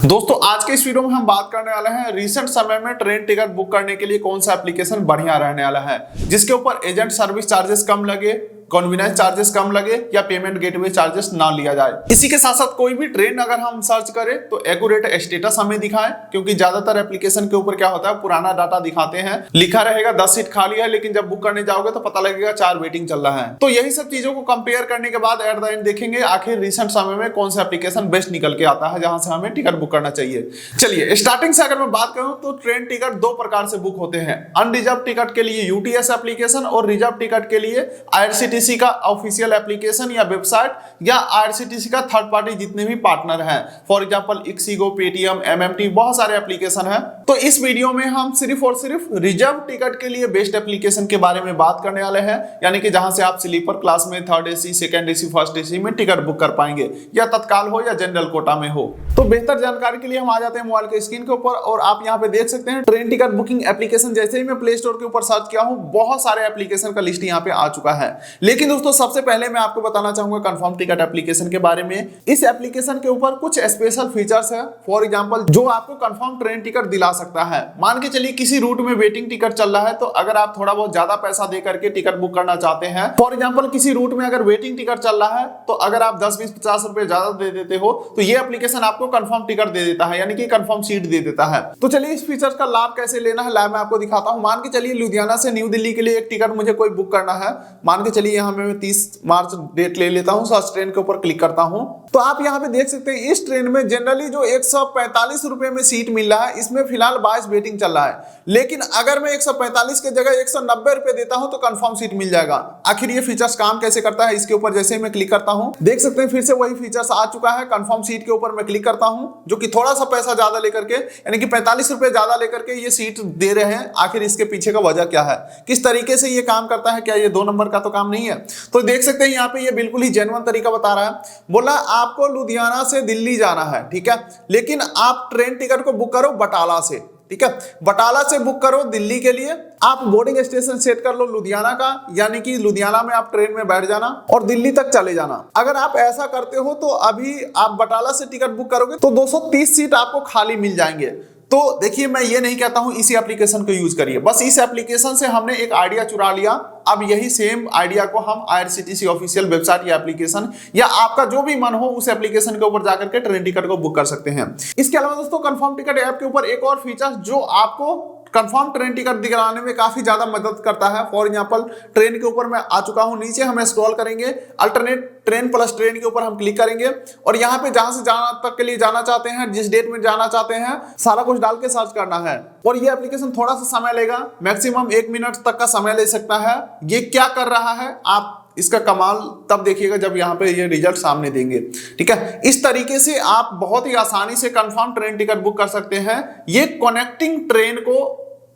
दोस्तों आज के इस वीडियो में हम बात करने वाले हैं रिसेंट समय में ट्रेन टिकट बुक करने के लिए कौन सा एप्लीकेशन बढ़िया रहने वाला है जिसके ऊपर एजेंट सर्विस चार्जेस कम लगे, कन्वीनियंस चार्जेस कम लगे या पेमेंट गेटवे चार्जेस ना लिया जाए। इसी के साथ साथ कोई भी ट्रेन अगर हम सर्च करें तो एक्यूरेट स्टेटस हमें दिखाएं, क्योंकि ज्यादातर एप्लीकेशन के ऊपर क्या होता है पुराना डाटा दिखाते हैं, लिखा रहेगा 10 सीट खाली है लेकिन जब बुक करने जाओगे तो पता लगेगा 4 वेटिंग चल रहा है। तो यही सब चीजों को कंपेयर करने के बाद एट द एंड देखेंगे आखिर रिसेंट समय में कौन सा एप्लीकेशन बेस्ट निकल के आता है जहां से हमें टिकट बुक करना चाहिए। चलिए स्टार्टिंग से अगर मैं बात करूं तो ट्रेन टिकट दो प्रकार से बुक होते हैं, अनरिजर्व टिकट के लिए यूटीएस एप्लीकेशन और रिजर्व टिकट के लिए आईआरसीटीसी का ऑफिशियल एप्लीकेशन या वेबसाइट या आईआरसीटीसी का थर्ड पार्टी जितने भी पार्टनर हैं, for example ixigo, Paytm, MMT, बहुत सारे एप्लीकेशन हैं। तो इस वीडियो में हम सिर्फ और सिर्फ रिजर्व टिकट के लिए बेस्ट एप्लीकेशन के बारे में बात करने वाले हैं, यानी कि जहां से आप स्लीपर क्लास में third AC, second AC, first AC में टिकट बुक कर पाएंगे, या तत्काल हो या जनरल कोटा में हो। तो बेहतर जानकारी के लिए हम आ जाते हैं मोबाइल के स्क्रीन के ऊपर और आप यहां पे देख सकते हैं ट्रेन टिकट बुकिंग एप्लीकेशन। जैसे ही मैं प्ले स्टोर के ऊपर सर्च किया हूं बहुत सारे एप्लीकेशन का लिस्ट यहां पे आ चुका है, लेकिन दोस्तों सबसे पहले मैं आपको बताना चाहूंगा कंफर्म टिकट एप्लीकेशन के बारे में। इस एप्लीकेशन के ऊपर कुछ स्पेशल फीचर्स है, फॉर एग्जांपल जो आपको कंफर्म ट्रेन टिकट दिला सकता है। मान के चलिए किसी रूट में वेटिंग टिकट चल रहा है, तो अगर आप थोड़ा बहुत ज्यादा पैसा दे करके टिकट बुक करना चाहते हैं, फॉर एग्जांपल किसी रूट में अगर वेटिंग टिकट चल रहा है तो अगर आप 10, 20, 50 रुपए ज्यादा दे देते हो तो ये एप्लीकेशन आपको कंफर्म टिकट दे देता है, यानी कि कंफर्म सीट दे देता है। तो चलिए इस फीचर का लाभ कैसे लेना है लाइव मैं आपको दिखाता हूं। मान के चलिए लुधियाना से न्यू दिल्ली के लिए एक टिकट मुझे कोई बुक करना है। मान के चलिए यहां मैं 30 मार्च डेट ले लेता हूं, सर्च ट्रेन के ऊपर क्लिक करता हूं, तो आप यहां पे देख सकते हैं इस ट्रेन में जनरली जो 145 रुपए में सीट मिल रहा है, इसमें फिलहाल 22 वेटिंग चल रहा है। लेकिन अगर मैं 145 के जगह 190 रुपए देता हूं तो कंफर्म सीट मिल जाएगा। आखिर ये फीचर्स काम कैसे करता है, इसके ऊपर जैसे ही मैं क्लिक करता हूं देख सकते हैं फिर से वही फीचर्स आ चुका है। कंफर्म सीट के ऊपर मैं क्लिक करता हूं, जो कि थोड़ा सा पैसा ज्यादा लेकर के, यानी कि 45 रुपए ज्यादा लेकर के ये सीट दे रहे हैं। आखिर इसके पीछे का वजह क्या है, किस तरीके से ये काम करता है, क्या ये 2 नंबर का तो काम नहीं है। तो देख सकते हैं यहाँ पे ये बिल्कुल ही जेन्युइन तरीका बता रहा है। बोला आपको लुधियाना से दिल्ली जाना है, ठीक है, लेकिन आप ट्रेन टिकट को बुक करो बटाला से, ठीक है, बटाला से बुक करो दिल्ली के लिए। आप बोर्डिंग स्टेशन सेट कर लो लुधियाना का, यानी कि लुधियाना में आप ट्रेन में बैठ जाना और दिल्ली तक चले जाना। अगर आप ऐसा करते हो तो अभी आप बटाला से टिकट बुक करोगे तो 230 सीट आपको खाली मिल जाएंगे। तो देखिए मैं ये नहीं कहता हूं इसी एप्लीकेशन को यूज करिए, बस इस एप्लीकेशन से हमने एक आइडिया चुरा लिया। अब यही सेम आइडिया को हम आईआरसीटीसी ऑफिशियल वेबसाइट या एप्लीकेशन या आपका जो भी मन हो उस एप्लीकेशन के ऊपर जाकर के ट्रेन टिकट को बुक कर सकते हैं। इसके अलावा दोस्तों कंफर्म टिकट ऐप के ऊपर एक और फीचर जो आपको कंफर्म ट्रेन टिकट दिलाने में काफी ज्यादा मदद करता है। फॉर एग्जांपल ट्रेन के ऊपर मैं आ चुका हूं, नीचे हमें स्क्रॉल करेंगे, अल्टरनेट ट्रेन प्लस ट्रेन के ऊपर हम क्लिक करेंगे और यहाँ पे जहां से जाना तक के लिए जाना चाहते हैं, जिस डेट में जाना चाहते हैं, सारा कुछ डाल के सर्च करना है। और ये एप्लीकेशन थोड़ा सा समय लेगा, मैक्सिमम 1 मिनट तक का समय ले सकता है। ये क्या कर रहा है आप इसका कमाल तब देखिएगा जब यहाँ पे ये रिजल्ट सामने देंगे, ठीक है। इस तरीके से आप बहुत ही आसानी से कंफर्म ट्रेन टिकट बुक कर सकते हैं। ये कनेक्टिंग ट्रेन को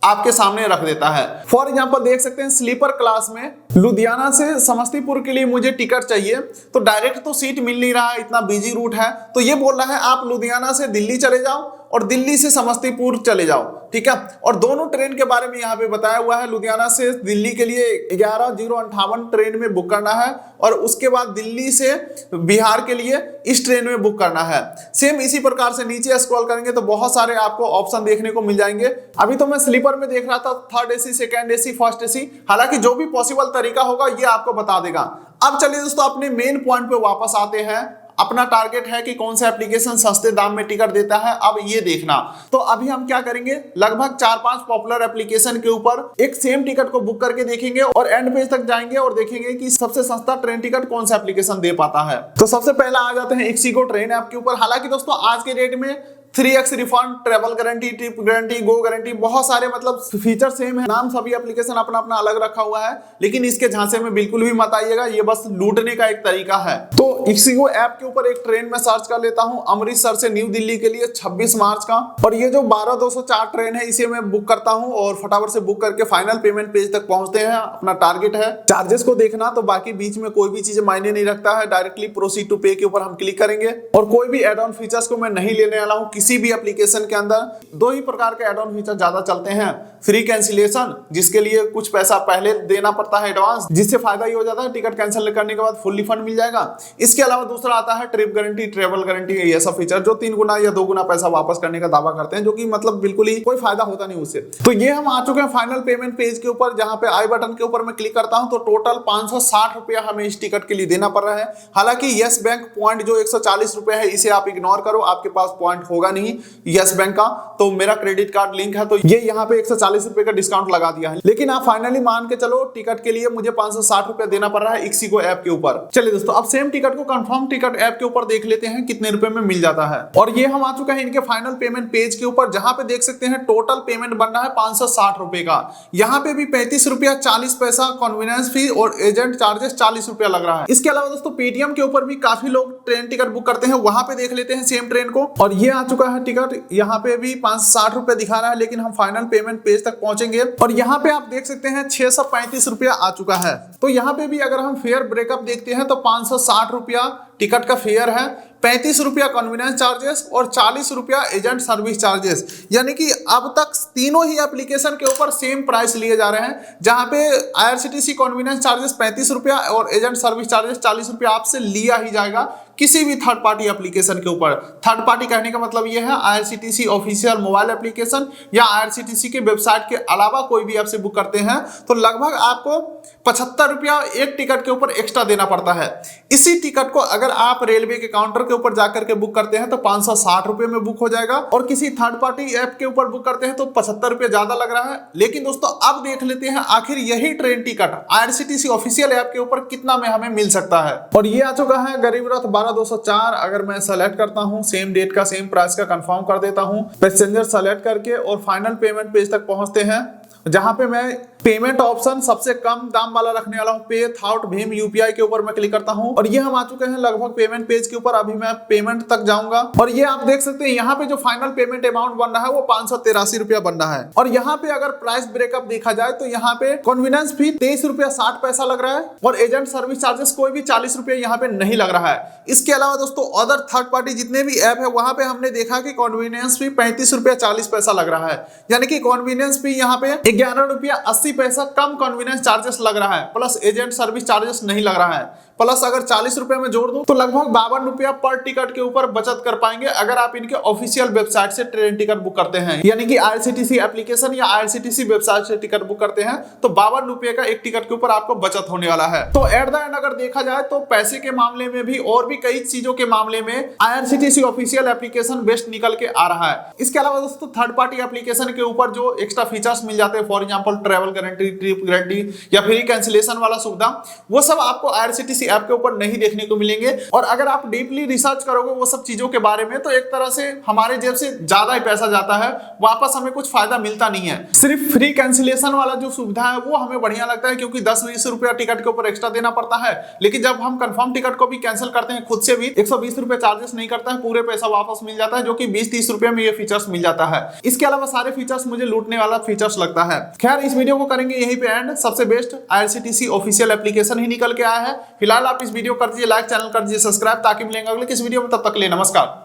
आपके सामने रख देता है। फॉर एग्जांपल देख सकते हैं स्लीपर क्लास में लुधियाना से समस्तीपुर के लिए मुझे टिकट चाहिए, तो डायरेक्ट तो सीट मिल नहीं रहा है, इतना बिजी रूट है। तो ये बोल रहा है आप लुधियाना से दिल्ली चले जाओ और दिल्ली से समस्तीपुर चले जाओ, ठीक है। और दोनों ट्रेन के बारे में यहाँ पे बताया हुआ है। लुधियाना से दिल्ली के लिए 11:58 ट्रेन में बुक करना है और उसके बाद दिल्ली से बिहार के लिए इस ट्रेन में बुक करना है। सेम इसी प्रकार से नीचे स्क्रॉल करेंगे तो बहुत सारे आपको ऑप्शन देखने को मिल जाएंगे। अभी तो मैं स्लीपर में देख रहा था, third AC, second AC, first AC, हालांकि जो भी पॉसिबल तरीका होगा ये आपको बता देगा। अब चलिए दोस्तों अपने मेन पॉइंट पे वापस आते हैं। अपना टारगेट है कि कौन सा एप्लीकेशन सस्ते दाम में टिकट देता है, अब ये देखना। तो अभी हम क्या करेंगे, लगभग 4-5 पॉपुलर एप्लीकेशन के ऊपर एक सेम टिकट को बुक करके देखेंगे और एंड पेज तक जाएंगे और देखेंगे कि सबसे सस्ता ट्रेन टिकट कौन सा एप्लीकेशन दे पाता है। तो सबसे पहला आ जाते हैं इक्सिगो ट्रेन ऐप के ऊपर। हालांकि दोस्तों आज के डेट में 3x refund, travel guarantee, trip guarantee, go guarantee, बहुत सारे मतलब फीचर सेम है, नाम सभी एप्लीकेशन अपना अपना अलग रखा हुआ है, लेकिन इसके झांसे में बिल्कुल भी मत आइएगा, ये बस लूटने का एक तरीका है। तो इक्सिगो ऐप के ऊपर एक ट्रेन में सर्च कर लेता हूं अमृतसर से न्यू दिल्ली के लिए 26 मार्च का, और ये जो 12:204 ट्रेन है इसे मैं बुक करता हूं और फटाफट से बुक करके फाइनल पेमेंट पेज तक पहुंचते हैं। अपना टारगेट है चार्जेस को देखना, तो बाकी बीच में कोई भी चीज मायने नहीं रखता है। डायरेक्टली प्रोसीड टू पे के ऊपर हम क्लिक करेंगे और कोई भी एड ऑन फीचर्स को मैं नहीं लेने वाला हूँ, किसी भी एप्लीकेशन के अंदर दो ही प्रकार के एड ऑन फीचर ज्यादा चलते हैं। फ्री कैंसिलेशन, जिसके लिए कुछ पैसा पहले देना पड़ता है एडवांस, जिससे फायदा ये हो जाता है टिकट कैंसिल करने के बाद फुल रिफंड मिल जाएगा। इसके अलावा दूसरा आता है ट्रिप गारंटी, ट्रेवल गारंटी, ये सब फीचर जो 3 गुना या 2 गुना पैसा वापस करने का दावा करते हैं, जो कि मतलब बिल्कुल ही कोई फायदा होता नहीं उससे। तो ये हम आ चुके हैं फाइनल पेमेंट पेज के ऊपर, जहां पे आई बटन के ऊपर मैं क्लिक करता हूं तो टोटल 560 रुपया हमें इस टिकट के लिए देना पड़ रहा है। हालांकि यस बैंक पॉइंट जो 140 रुपए है इसे आप इग्नोर करो, आपके पास पॉइंट होगा नहीं यस बैंक का, तो मेरा क्रेडिट कार्ड लिंक है तो ये यहाँ पे 140 रुपए का डिस्काउंट लगा दिया है। लेकिन आप फाइनली मान के चलो टिकट के लिए मुझे 560 रुपए देना पड़ रहा है इक्सिगो ऐप के ऊपर। चलिए दोस्तों, अब सेम टिकट को कंफर्म टिकट ऐप के ऊपर देख लेते हैं कितने रुपए में मिल जाता है। और ये हम आ चुके हैं इनके फाइनल पेमेंट पेज के ऊपर, जहां पे देख सकते हैं टोटल पेमेंट बनना है 560 रुपए का। यहाँ पे भी 35 रुपया 40 पैसा कन्वीनियंस फी और एजेंट चार्जेस 40 रुपया लग रहा है। इसके अलावा दोस्तों पेटीएम के ऊपर भी काफी लोग ट्रेन टिकट बुक करते हैं, वहां पे देख लेते हैं सेम ट्रेन को। और ये आ चुका है टिकट, यहाँ पे भी 560 रुपए दिखा रहा है, लेकिन हम फाइनल पेमेंट पेज तक पहुंचेंगे और यहाँ पे आप देख सकते हैं 635 रुपया आ चुका है। तो यहाँ पे भी अगर हम फेयर ब्रेकअप देखते हैं तो 560 रुपया टिकट का फेयर है, 35 रुपया कन्वीनियंस चार्जेस और 40 रुपया एजेंट सर्विस चार्जेस। यानी कि अब तक तीनों ही एप्लीकेशन के ऊपर सेम प्राइस लिए जा रहे हैं, जहां पे IRCTC कन्वीनियंस चार्जेस 35 रुपया और एजेंट सर्विस चार्जेस 40 रुपया आपसे लिया ही जाएगा किसी भी थर्ड पार्टी एप्लीकेशन के ऊपर। थर्ड पार्टी कहने का मतलब यह है IRCTC ऑफिशियल मोबाइल एप्लीकेशन या IRCTC के वेबसाइट के अलावा कोई भी ऐप से बुक करते हैं तो लगभग आपको 75 रुपया एक टिकट के ऊपर एक्स्ट्रा देना पड़ता है। इसी टिकट को अगर आप रेलवे के काउंटर के ऊपर जाकर के बुक करते हैं तो 560 रुपए में बुक हो जाएगा, और किसी थर्ड पार्टी ऐप के ऊपर बुक करते हैं तो 75 रुपए ज्यादा लग रहा है। लेकिन दोस्तों अब देख लेते हैं आखिर यही train ticket IRCTC official app के ऊपर कितना में हमें मिल सकता है। और ये आ चुका है गरीब रथ 12204। अगर मैं सेलेक्ट करता हूं, सेम डेट का सेम प्राइस का कंफर्म कर देता हूं, पैसेंजर सेलेक्ट करके और फाइनल पेमेंट पेज तक पहुंचते हैं, जहां पे मैं पेमेंट ऑप्शन सबसे कम दाम वाला रखने वाला हूं, पे विथआउट भीम UPI के ऊपर मैं क्लिक करता हूं और ये हम आ चुके हैं लगभग पेमेंट पेज के ऊपर। अभी मैं पेमेंट तक जाऊंगा और ये आप देख सकते हैं यहाँ पे जो फाइनल पेमेंट अमाउंट बन रहा है वो 583 रुपया बन रहा है। और यहाँ पे अगर प्राइस ब्रेकअप देखा जाए तो यहाँ पे कन्वीनियंस फी 23 रुपया 60 पैसा लग रहा है और एजेंट सर्विस चार्जेस कोई भी 40 रुपया यहाँ पे नहीं लग रहा है। इसके अलावा दोस्तों अदर थर्ड पार्टी जितने भी ऐप है वहां पे हमने देखा कि कन्वीनियंस फी 35 रुपया 40 पैसा लग रहा है, यानी कि कन्वीनियंस फी यहाँ पे 11 रुपया 80 पैसा कम कन्वीनियंस चार्जेस लग रहा है, प्लस एजेंट सर्विस चार्जेस नहीं लग रहा है। प्लस अगर 40 रुपए में जोड़ दूं तो लगभग 52 रुपया पर टिकट के ऊपर बचत कर पाएंगे अगर आप इनके ऑफिशियल वेबसाइट से ट्रेन टिकट बुक करते हैं, यानी कि IRCTC एप्लीकेशन या IRCTC वेबसाइट से टिकट बुक करते हैं तो 52 रुपए का एक टिकट के ऊपर आपको बचत होने वाला है। तो एट द एंड अगर देखा जाए तो पैसे के मामले में भी और भी कई चीजों के मामले में IRCTC ऑफिशियल एप्लीकेशन बेस्ट निकल के आ रहा है। इसके अलावा दोस्तों थर्ड पार्टी एप्लीकेशन के ऊपर जो एक्स्ट्रा फीचर्स मिल जाते हैं, for example travel guarantee, trip guarantee या फ्री कैंसिलेशन वाला सुविधा, वो सब आपको IRCTC ऐप के ऊपर नहीं देखने को मिलेंगे। और अगर आप डीपली रिसर्च करोगे वो सब चीजों के बारे में तो एक तरह से हमारे जेब से ज्यादा ही पैसा जाता है, वापस हमें कुछ फायदा मिलता नहीं है। सिर्फ फ्री कैंसिलेशन वाला जो सुविधा है वो हमें बढ़िया लगता है क्योंकि 10-20 रुपया टिकट के ऊपर एक्स्ट्रा देना पड़ता है, लेकिन जब हम कंफर्म टिकट को भी कैंसिल करते हैं खुद से भी 120 रुपए चार्जेस नहीं करता है, पूरे पैसा वापस मिल जाता है, जो कि 20-30 रुपए में ये फीचर्स मिल जाता है। इसके अलावा सारे फीचर्स मुझे लूटने वाला फीचर्स लगता है। खैर इस वीडियो को करेंगे यहीं पे एंड। सबसे बेस्ट IRCTC ऑफिशियल एप्लीकेशन ही निकल के आया है। फिलहाल आप इस वीडियो कर दीजिए लाइक, चैनल कर दीजिए सब्सक्राइब, ताकि मिलेंगे अगले किस वीडियो में। तब तक के लिए नमस्कार।